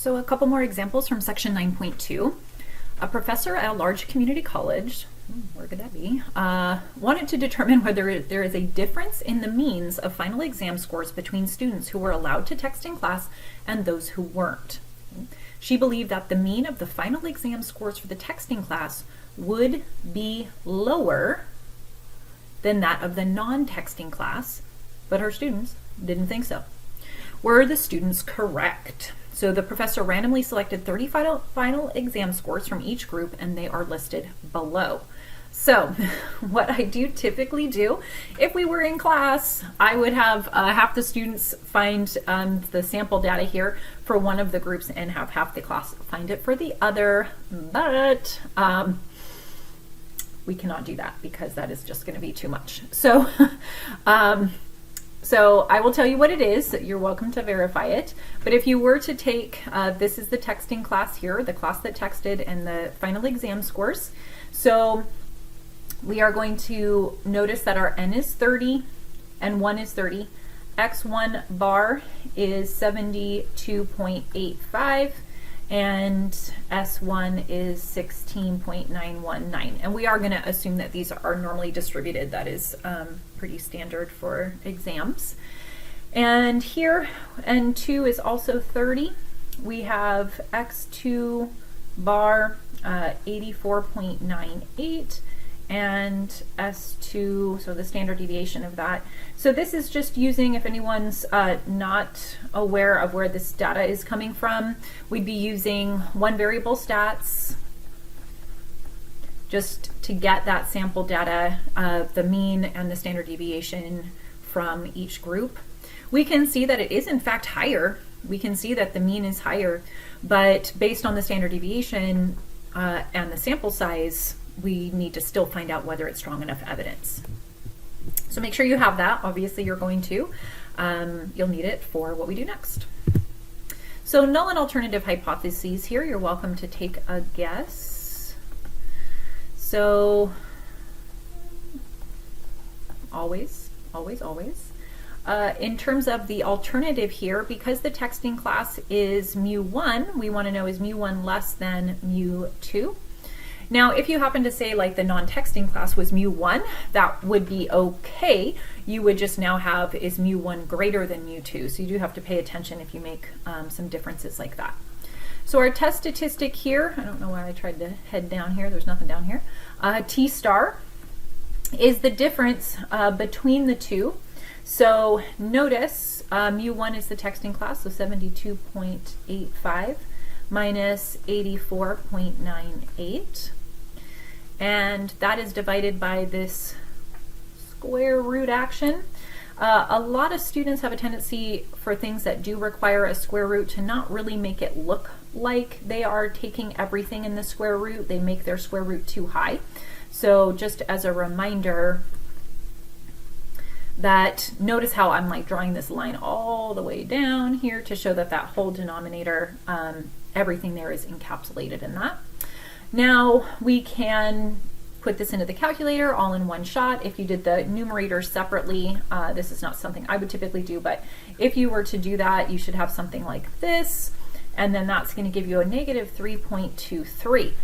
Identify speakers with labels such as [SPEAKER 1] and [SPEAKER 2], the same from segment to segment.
[SPEAKER 1] So a couple more examples from section 9.2. A professor at a large community college, where could that be, wanted to determine whether there is a difference in the means of final exam scores between students who were allowed to text in class and those who weren't. She believed that the mean of the final exam scores for the texting class would be lower than that of the non-texting class, but her students didn't think so. Were the students correct? So the professor randomly selected 30 final exam scores from each group, and they are listed below. So what I do typically do, if we were in class, I would have half the students find the sample data here for one of the groups and have half the class find it for the other, but we cannot do that because that is just going to be too much. So so I will tell you what it is. You're welcome to verify it. But if you were to take, this is the texting class here, the class that texted and the final exam scores. So we are going to notice that our N is 30 and 1 is 30. X1 bar is 72.85 and S1 is 16.919. And we are going to assume that these are normally distributed. That is pretty standard for exams. And here, N2 is also 30. We have X2 bar 84.98 and S2, so the standard deviation of that. So this is just using, if anyone's not aware of where this data is coming from, we'd be using one variable stats just to get that sample data of the mean and the standard deviation from each group. We can see that it is in fact higher. We can see that the mean is higher, but based on the standard deviation and the sample size, we need to still find out whether it's strong enough evidence. So make sure you have that. Obviously you're going to. You'll need it for what we do next. So null and alternative hypotheses here. You're welcome to take a guess. So always. In terms of the alternative here, because the texting class is mu1, we want to know is mu1 less than mu2. Now, if you happen to say like the non-texting class was mu1, that would be okay. You would just now have is mu1 greater than mu2. So you do have to pay attention if you make some differences like that. So our test statistic here, I don't know why I tried to head down here. There's nothing down here. T star is the difference between the two. So notice mu1 is the texting class, so 72.85 minus 84.98. And that is divided by this square root action. A lot of students have a tendency for things that do require a square root to not really make it look like they are taking everything in the square root. They make their square root too high. So just as a reminder, that notice how I'm like drawing this line all the way down here to show that that whole denominator, everything there is encapsulated in that. Now we can put this into the calculator all in one shot. If you did the numerator separately, this is not something I would typically do, but if you were to do that, you should have something like this, and then that's going to give you a negative 3.23.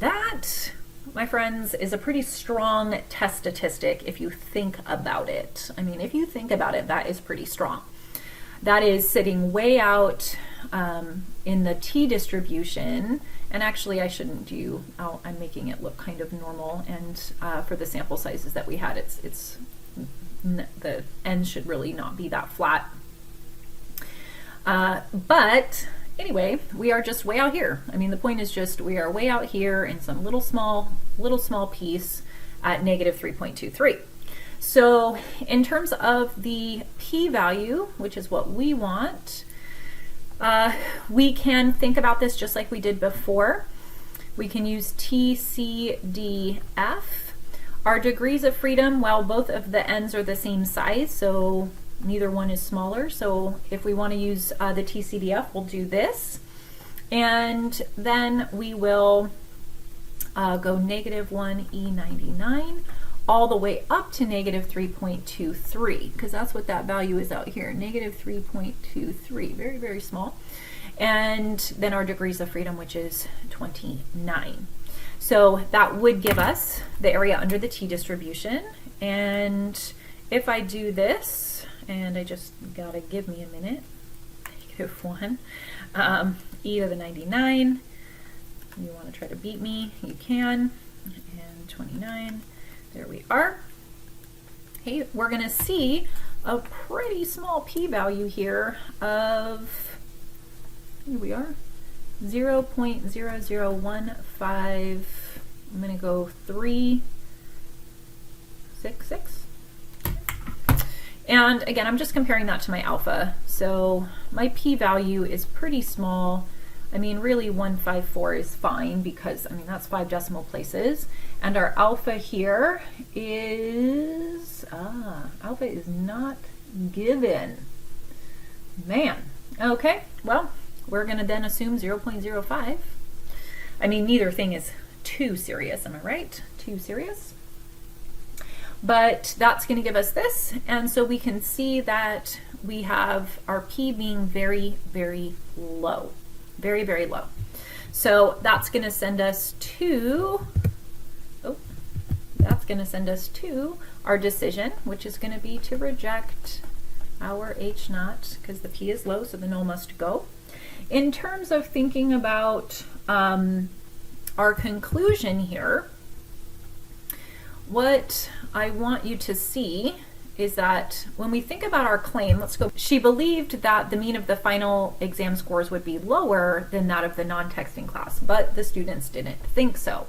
[SPEAKER 1] That, my friends, is a pretty strong test statistic if you think about it. I mean, if you think about it, that is pretty strong. That is sitting way out in the t distribution, and actually I shouldn't do, I'm making it look kind of normal, and for the sample sizes that we had, the n should really not be that flat. But anyway, we are just way out here. I mean, the point is just we are way out here in some little small piece at negative 3.23. So in terms of the p-value, which is what we want, we can think about this just like we did before. We can use TCDF. Our degrees of freedom, well, both of the n's are the same size, so neither one is smaller. So if we want to use the TCDF, we'll do this. And then we will go negative 1 E99 all the way up to negative 3.23, because that's what that value is out here, negative 3.23, very, very small. and then our degrees of freedom, which is 29. So that would give us the area under the t-distribution. And if I do this, and I just gotta give me a minute, -1, e to the 99, you want to try to beat me, you can, and 29, there we are. Hey, we're going to see a pretty small p-value here of, here we are, 0.0015, I'm going to go 366. And again, I'm just comparing that to my alpha. So my p-value is pretty small. I mean, really 154 is fine because, I mean, that's 5 decimal places. And our alpha here is, alpha is not given. Man, okay, well, we're gonna then assume 0.05. I mean, neither thing is too serious, am I right? Too serious? But that's going to give us this, and so we can see that we have our p being very, very low. Very, very low. So that's going to send us to, our decision, which is going to be to reject our H naught, because the p is low, so the null must go. In terms of thinking about our conclusion here, what I want you to see is that when we think about our claim, let's go, she believed that the mean of the final exam scores would be lower than that of the non-texting class, but the students didn't think so.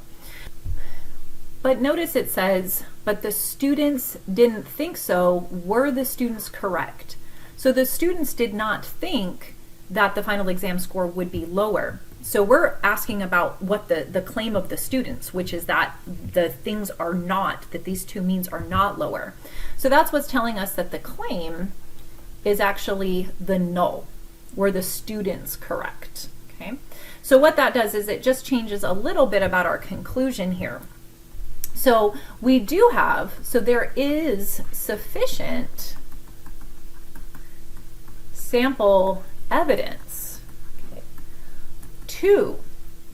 [SPEAKER 1] But notice it says, but the students didn't think so. Were the students correct? So the students did not think that the final exam score would be lower. So we're asking about what the claim of the students, which is that the things are not, that these two means are not lower. So that's what's telling us that the claim is actually the null. Were the students correct? Okay. So what that does is it just changes a little bit about our conclusion here. So we do have, so there is sufficient sample evidence.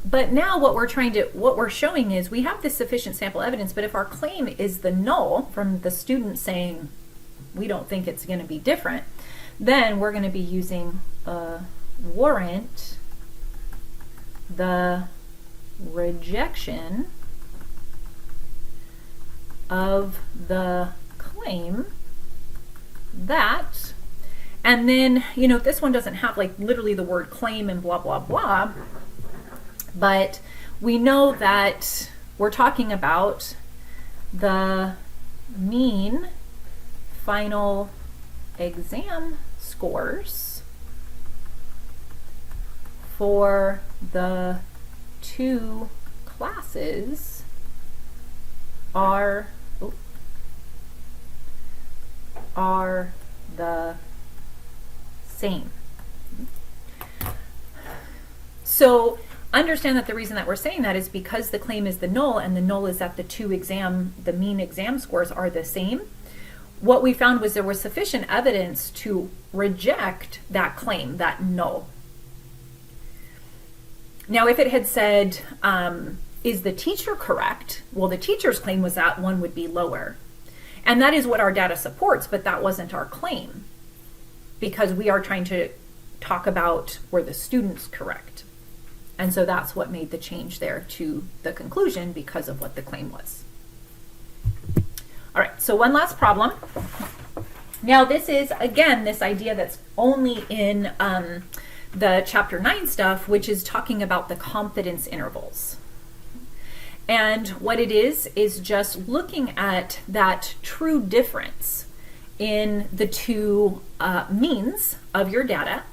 [SPEAKER 1] But now what we're showing is we have this sufficient sample evidence, but if our claim is the null from the student saying we don't think it's going to be different, then we're going to be using warrant the rejection of the claim that, and then, you know, this one doesn't have like literally the word claim and blah, blah, blah, but we know that we're talking about the mean final exam scores for the two classes are the same. So understand that the reason that we're saying that is because the claim is the null, and the null is that the mean exam scores are the same. What we found was there was sufficient evidence to reject that claim, that null. Now, if it had said, is the teacher correct? Well, the teacher's claim was that one would be lower. And that is what our data supports, but that wasn't our claim, because we are trying to talk about were the students correct. And so that's what made the change there to the conclusion, because of what the claim was. All right, so one last problem. Now this is, again, this idea that's only in the chapter 9 stuff, which is talking about the confidence intervals. And what it is just looking at that true difference in the two means of your data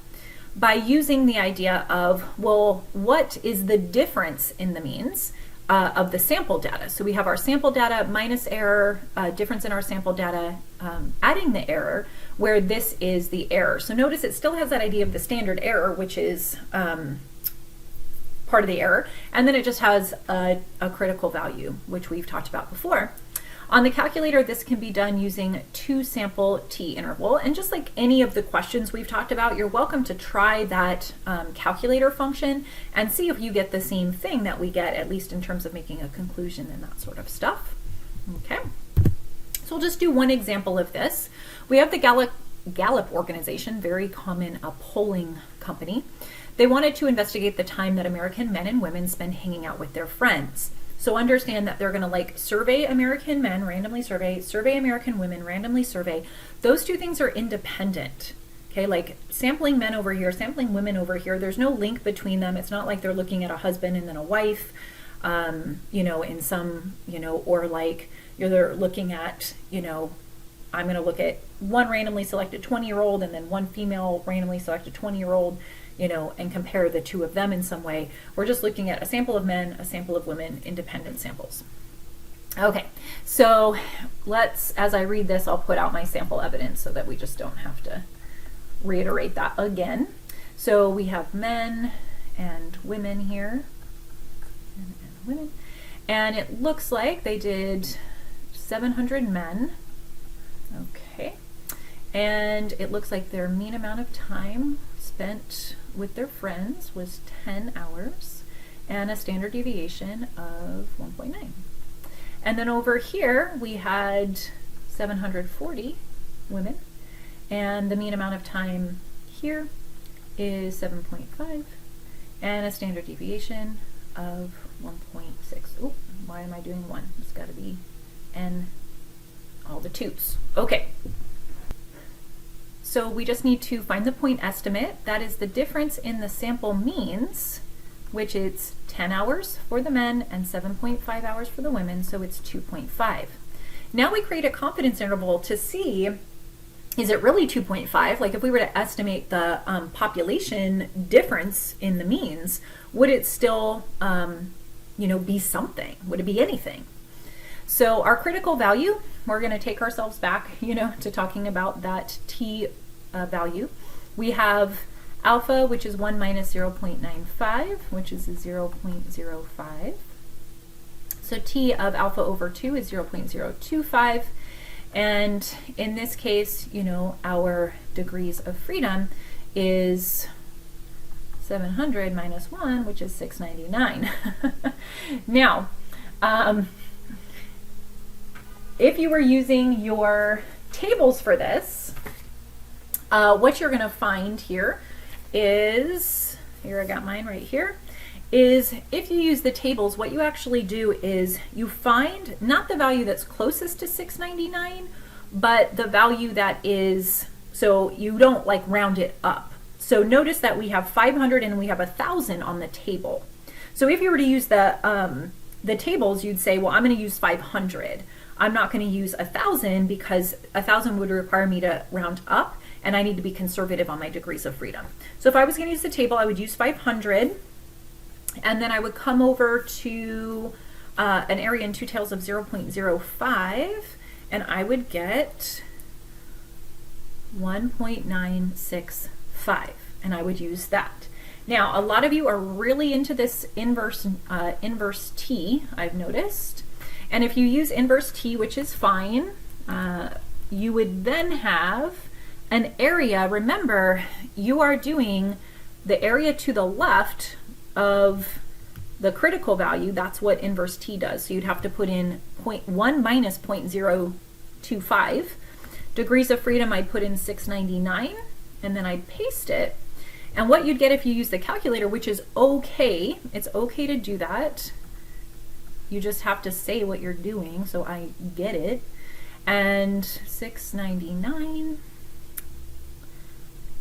[SPEAKER 1] by using the idea of, well, what is the difference in the means of the sample data? So we have our sample data minus error, difference in our sample data, adding the error, where this is the error. So notice it still has that idea of the standard error, which is part of the error, and then it just has a critical value, which we've talked about before. On the calculator, this can be done using 2 sample t interval. And just like any of the questions we've talked about, you're welcome to try that calculator function and see if you get the same thing that we get, at least in terms of making a conclusion and that sort of stuff. Okay, so we'll just do one example of this. We have the Gallup organization, very common polling company. They wanted to investigate the time that American men and women spend hanging out with their friends. So understand that they're going to like survey American men, randomly survey American women, randomly survey. Those two things are independent. Okay, like sampling men over here, sampling women over here. There's no link between them. It's not like they're looking at a husband and then a wife, in some, or like they're looking at, I'm going to look at one randomly selected 20-year-old and then one female randomly selected 20-year-old, and compare the two of them in some way. We're just looking at a sample of men, a sample of women, independent samples. Okay, so as I read this, I'll put out my sample evidence so that we just don't have to reiterate that again. So we have men and women here, and women, and it looks like they did 700 men. Okay, and it looks like their mean amount of time spent with their friends was 10 hours and a standard deviation of 1.9. And then over here we had 740 women, and the mean amount of time here is 7.5 and a standard deviation of 1.6. Oh, why am I doing 1? It's got to be n, all the 2's. Okay. So we just need to find the point estimate. That is the difference in the sample means, which is 10 hours for the men and 7.5 hours for the women, so it's 2.5. Now we create a confidence interval to see, is it really 2.5? Like if we were to estimate the population difference in the means, would it still be something? Would it be anything? So our critical value, we're going to take ourselves back, to talking about that t value. We have alpha, which is 1 minus 0.95, which is a 0.05. So t of alpha over 2 is 0.025. And in this case, our degrees of freedom is 700 minus 1, which is 699. Now, if you were using your tables for this, what you're going to find here is, here I got mine right here, is if you use the tables, what you actually do is you find not the value that's closest to 699, but the value that is, so you don't like round it up. So notice that we have 500 and we have 1,000 on the table. So if you were to use the tables, you'd say, well, I'm going to use 500. I'm not going to use 1,000 because 1,000 would require me to round up, and I need to be conservative on my degrees of freedom. So if I was going to use the table, I would use 500, and then I would come over to an area and 2 tails of 0.05, and I would get 1.965, and I would use that. Now, a lot of you are really into this inverse t, I've noticed. And if you use inverse t, which is fine, you would then have an area. Remember, you are doing the area to the left of the critical value. That's what inverse t does. So you'd have to put in 0.1 minus 0.025. Degrees of freedom, I'd put in 699, and then I'd paste it. And what you'd get if you use the calculator, which is okay, it's okay to do that. You just have to say what you're doing, so I get it. And 699.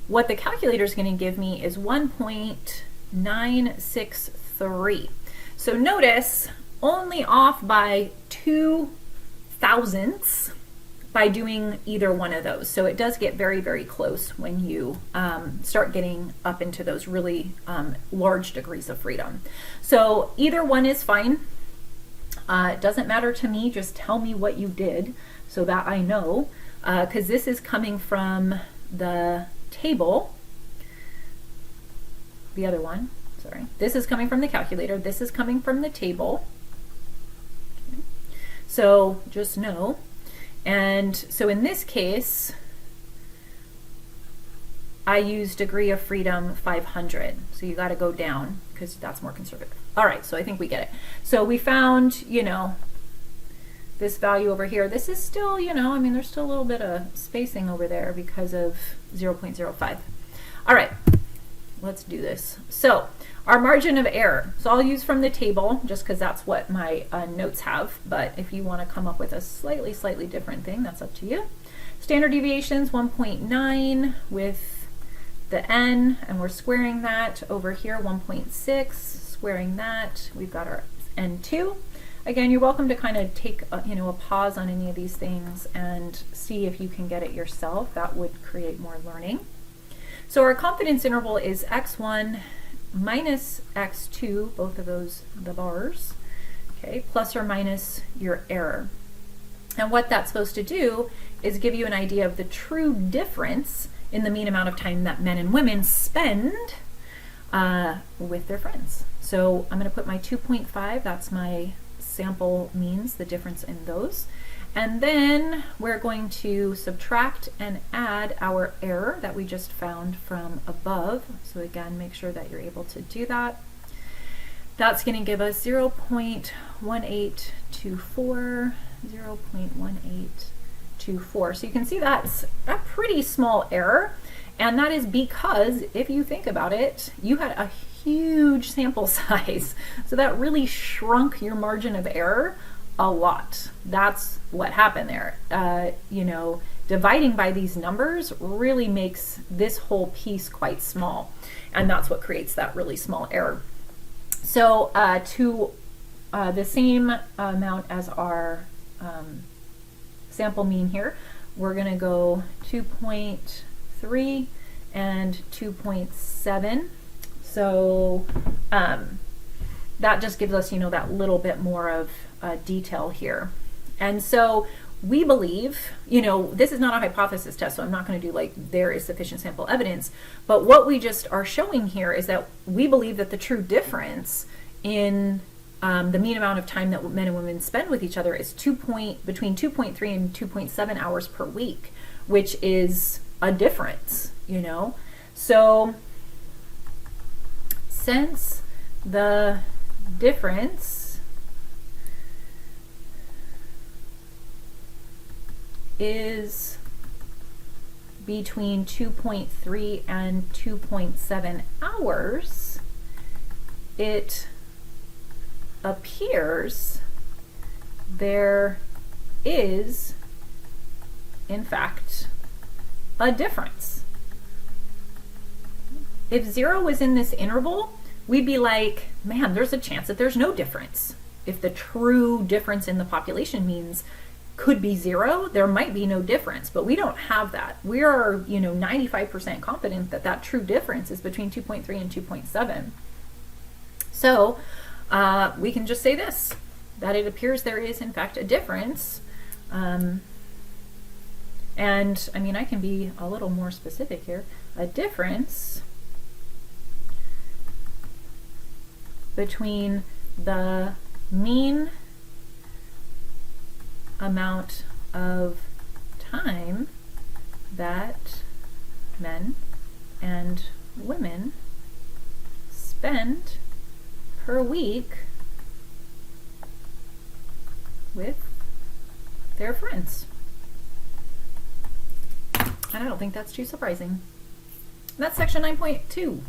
[SPEAKER 1] What the calculator is going to give me is 1.963. So notice, only off by 2 thousandths by doing either one of those. So it does get very, very close when you start getting up into those really large degrees of freedom. So either one is fine. It doesn't matter to me, just tell me what you did so that I know, because this is coming from the table. The other one, sorry. This is coming from the calculator. This is coming from the table. Okay. So just know. And so in this case, I use degree of freedom 500. So you got to go down because that's more conservative. All right, so I think we get it. So we found, you know, this value over here. This is still, you know, I mean, there's still a little bit of spacing over there because of 0.05. All right, let's do this. So our margin of error. So I'll use from the table just because that's what my notes have. But if you want to come up with a slightly different thing, that's up to you. Standard deviations 1.9 with the n, and we're squaring that over here, 1.6, squaring that. We've got our n2. Again, you're welcome to kind of take you know, a pause on any of these things and see if you can get it yourself. That would create more learning. So our confidence interval is x1 minus x2, both of those, the bars, okay, plus or minus your error. And what that's supposed to do is give you an idea of the true difference in the mean amount of time that men and women spend with their friends. So I'm going to put my 2.5, that's my sample means, the difference in those. And then we're going to subtract and add our error that we just found from above. So again, make sure that you're able to do that. That's going to give us 0.1824, 0.1824. So you can see that's a pretty small error. And that is because, if you think about it, you had a huge sample size. So that really shrunk your margin of error a lot. That's what happened there. You know, dividing by these numbers really makes this whole piece quite small. And that's what creates that really small error. So to the same amount as our sample mean here, we're going to go 2.3 and 2.7. So that just gives us, you know, that little bit more of detail here. And so we believe, you know, this is not a hypothesis test, so I'm not going to do like there is sufficient sample evidence, but what we just are showing here is that we believe that the true difference in the mean amount of time that men and women spend with each other is between 2.3 and 2.7 hours per week, which is a difference, you know. So since the difference is between 2.3 and 2.7 hours, it appears there is, in fact, a difference. If 0 was in this interval, we'd be like, man, there's a chance that there's no difference. If the true difference in the population means could be 0, there might be no difference, but we don't have that. We are, you know, 95% confident that that true difference is between 2.3 and 2.7. So we can just say this, that it appears there is in fact a difference. And I mean, I can be a little more specific here. A difference between the mean amount of time that men and women spend per week with their friends. And I don't think that's too surprising. That's section 9.2.